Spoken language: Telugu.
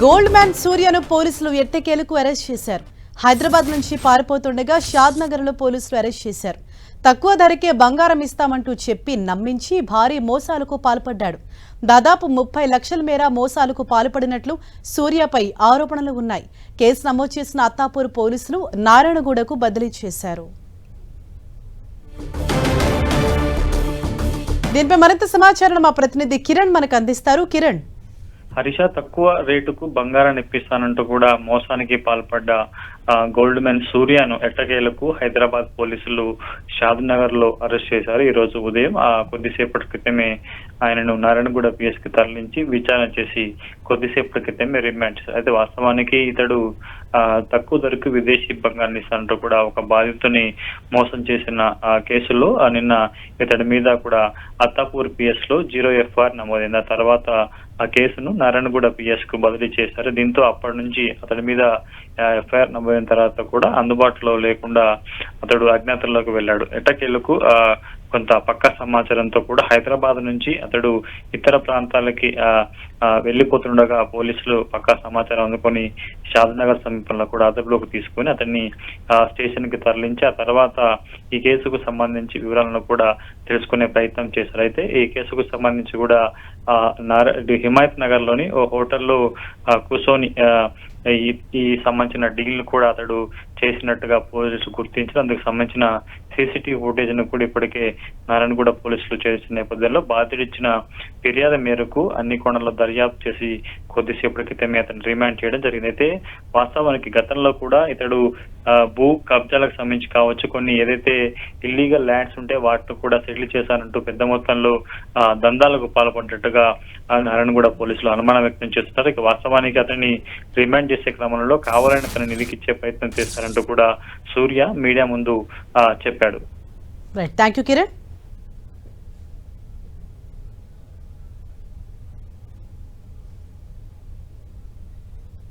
గోల్డ్ మ్యాన్ సూర్యను పోలీసులు ఎట్టకేలకు అరెస్ట్ చేశారు. హైదరాబాద్ నుంచి పారిపోతుండగా షాద్ నగర్ లో పోలీసులు అరెస్ట్ చేశారు. తక్కువ ధరకే బంగారం ఇస్తామంటూ చెప్పి నమ్మించి భారీ మోసాలకు పాల్పడ్డాడు. దాదాపు 30 లక్షల మేర మోసాలకు పాల్పడినట్లు సూర్యపై ఆరోపణలు ఉన్నాయి. కేసు నమోదు చేసిన అత్తాపూర్ పోలీసులు నారాయణగూడకు బదిలీ చేశారు. దీనిపై మరింత సమాచారం మా ప్రతినిధి కిరణ్ మనకు అందిస్తారు. కిరణ్, హరీష, తక్కువ రేటుకు బంగారాన్ని ఇప్పిస్తానంటూ కూడా మోసానికి పాల్పడ్డ గోల్డ్ మ్యాన్ సూర్యను ఎట్టకేలకు హైదరాబాద్ పోలీసులు షాద్ నగర్ లో అరెస్ట్ చేశారు. ఈ రోజు ఉదయం కొద్దిసేపటి క్రితమే ఆయనను నారాయణగూడ పిఎస్ కి తరలించి విచారణ చేసి కొద్దిసేపటి క్రితమే రిమాండ్ చేశారు. అయితే వాస్తవానికి ఇతడు తక్కువ ధరకు విదేశీ బంగారాన్ని ఇస్తానంటూ కూడా ఒక బాధితుని మోసం చేసిన కేసులో నిన్న ఇతడి మీద కూడా అత్తాపూర్ పిఎస్ లో 0 FR నమోదైంది. ఆ తర్వాత ఆ కేసును నారాయణగూడ పిఎస్ కు బదిలీ చేశారు. దీంతో అప్పటి నుంచి అతడి మీద FIR నమోదైన తర్వాత కూడా అందుబాటులో లేకుండా అతడు అజ్ఞాతంలోకి వెళ్ళాడు. ఎట్టకేలకు కొంత పక్కా సమాచారంతో కూడా హైదరాబాద్ నుంచి అతడు ఇతర ప్రాంతాలకి వెళ్లిపోతుండగా పోలీసులు పక్కా సమాచారం అందుకొని షాద్ నగర్ సమీపంలో కూడా అదుపులోకి తీసుకుని అతన్ని స్టేషన్ కి తరలించి ఆ తర్వాత ఈ కేసుకు సంబంధించి వివరాలను కూడా తెలుసుకునే ప్రయత్నం చేశారు. అయితే ఈ కేసుకు సంబంధించి కూడా హిమాయత్ నగర్ లోని ఓ హోటల్లో కూర్చొని ఈ సంబంధించిన డీల్ కూడా అతడు చేసినట్టుగా పోలీసులు గుర్తించి అందుకు సంబంధించిన CCTV ఫుటేజ్ ను కూడా ఇప్పటికే నారాయణగూడ పోలీసులు చేసిన నేపథ్యంలో బాధితుడిచ్చిన ఫిర్యాదు మేరకు అన్ని కోణాల్లో దర్యాప్తు చేసి కొద్దిసేపటి క్రితమే అతను రిమాండ్ చేయడం జరిగింది. అయితే వాస్తవానికి గతంలో కూడా ఇతడు భూ కబ్జాలకు సంబంధించి కావచ్చు, కొన్ని ఏదైతే ఇల్లీగల్ ల్యాండ్స్ ఉంటే వాటిని కూడా సెటిల్ చేశానంటూ పెద్ద మొత్తంలో దందాలకు పాల్పడ్డట్టుగా నారాయణగూడ పోలీసులు అనుమానం వ్యక్తం చేస్తున్నారు. ఇక వాస్తవానికి అతన్ని రిమాండ్ చేసే క్రమంలో కావాలని అతను నిలికిచ్చే ప్రయత్నం చేస్తారంటూ కూడా సూర్య మీడియా ముందు చెప్పాడు. Right, thank you Kiran.